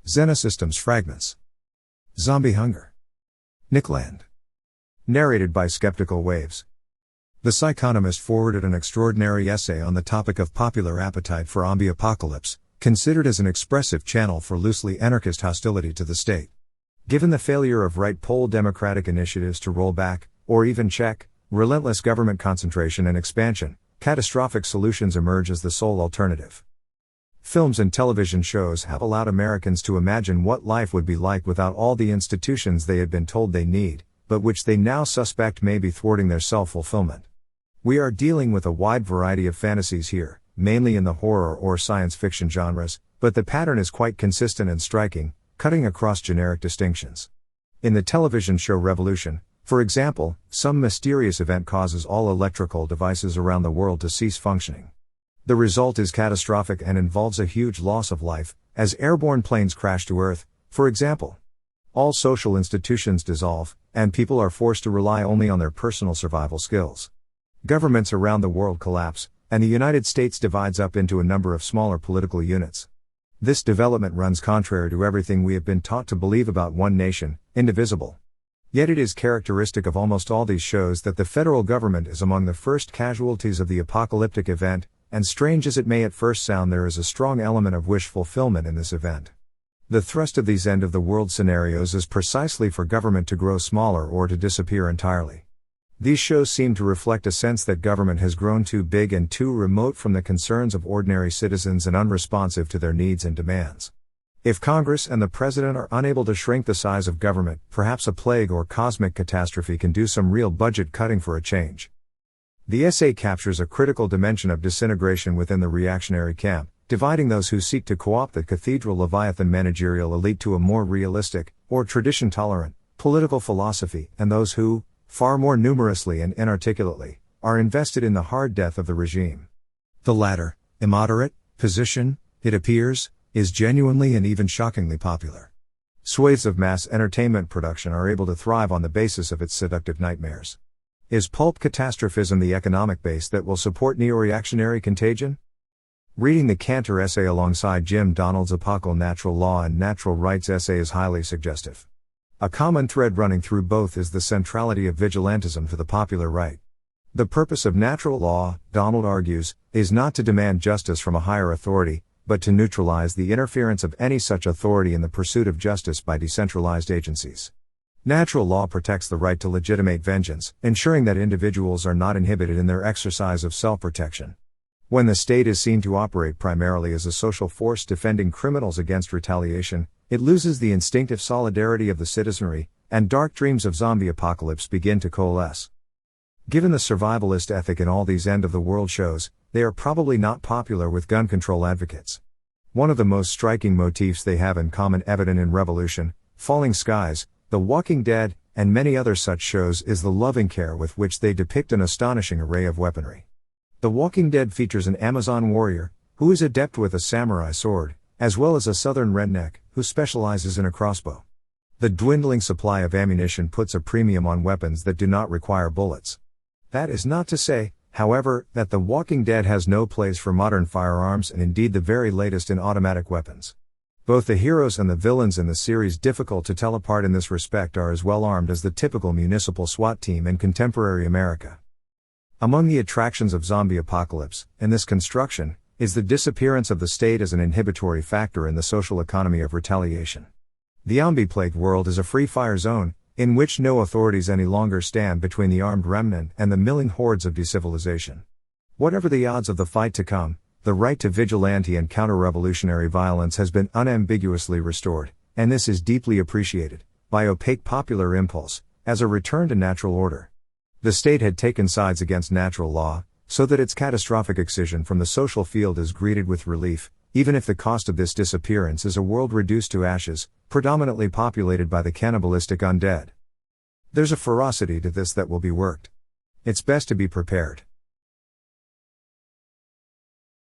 Xenosystems Fragments. Zombie Hunger. Nickland. Narrated by Skeptical Waves. The Psychonomist forwarded an extraordinary essay on the topic of popular appetite for zombie apocalypse, considered as an expressive channel for loosely anarchist hostility to the state. Given the failure of right-pole democratic initiatives to roll back, or even check, relentless government concentration and expansion, catastrophic solutions emerge as the sole alternative. Films and television shows have allowed Americans to imagine what life would be like without all the institutions they had been told they need, but which they now suspect may be thwarting their self-fulfillment. We are dealing with a wide variety of fantasies here, mainly in the horror or science fiction genres, but the pattern is quite consistent and striking, cutting across generic distinctions. In the television show Revolution, for example, some mysterious event causes all electrical devices around the world to cease functioning. The result is catastrophic and involves a huge loss of life, as airborne planes crash to Earth, for example. All social institutions dissolve, and people are forced to rely only on their personal survival skills. Governments around the world collapse, and the United States divides up into a number of smaller political units. This development runs contrary to everything we have been taught to believe about one nation, indivisible. Yet it is characteristic of almost all these shows that the federal government is among the first casualties of the apocalyptic event, and strange as it may at first sound, there is a strong element of wish fulfillment in this event. The thrust of these end-of-the-world scenarios is precisely for government to grow smaller or to disappear entirely. These shows seem to reflect a sense that government has grown too big and too remote from the concerns of ordinary citizens and unresponsive to their needs and demands. If Congress and the President are unable to shrink the size of government, perhaps a plague or cosmic catastrophe can do some real budget cutting for a change. The essay captures a critical dimension of disintegration within the reactionary camp, dividing those who seek to co-opt the cathedral Leviathan managerial elite to a more realistic, or tradition-tolerant, political philosophy, and those who, far more numerously and inarticulately, are invested in the hard death of the regime. The latter, immoderate, position, it appears, is genuinely and even shockingly popular. Swathes of mass entertainment production are able to thrive on the basis of its seductive nightmares. Is pulp catastrophism the economic base that will support neo-reactionary contagion? Reading the Cantor essay alongside Jim Donald's Apocal Natural Law and Natural Rights essay is highly suggestive. A common thread running through both is the centrality of vigilantism to the popular right. The purpose of natural law, Donald argues, is not to demand justice from a higher authority, but to neutralize the interference of any such authority in the pursuit of justice by decentralized agencies. Natural law protects the right to legitimate vengeance, ensuring that individuals are not inhibited in their exercise of self-protection. When the state is seen to operate primarily as a social force defending criminals against retaliation, it loses the instinctive solidarity of the citizenry, and dark dreams of zombie apocalypse begin to coalesce. Given the survivalist ethic in all these end-of-the-world shows, they are probably not popular with gun control advocates. One of the most striking motifs they have in common, evident in Revolution, Falling Skies, The Walking Dead, and many other such shows, is the loving care with which they depict an astonishing array of weaponry. The Walking Dead features an Amazon warrior, who is adept with a samurai sword, as well as a southern redneck, who specializes in a crossbow. The dwindling supply of ammunition puts a premium on weapons that do not require bullets. That is not to say, however, that The Walking Dead has no place for modern firearms and indeed the very latest in automatic weapons. Both the heroes and the villains in the series, difficult to tell apart in this respect, are as well armed as the typical municipal SWAT team in contemporary America. Among the attractions of zombie apocalypse, in this construction, is the disappearance of the state as an inhibitory factor in the social economy of retaliation. The zombie-plagued world is a free-fire zone, in which no authorities any longer stand between the armed remnant and the milling hordes of decivilization. Whatever the odds of the fight to come, the right to vigilante and counter-revolutionary violence has been unambiguously restored, and this is deeply appreciated, by opaque popular impulse, as a return to natural order. The state had taken sides against natural law, so that its catastrophic excision from the social field is greeted with relief, even if the cost of this disappearance is a world reduced to ashes, predominantly populated by the cannibalistic undead. There's a ferocity to this that will be worked. It's best to be prepared.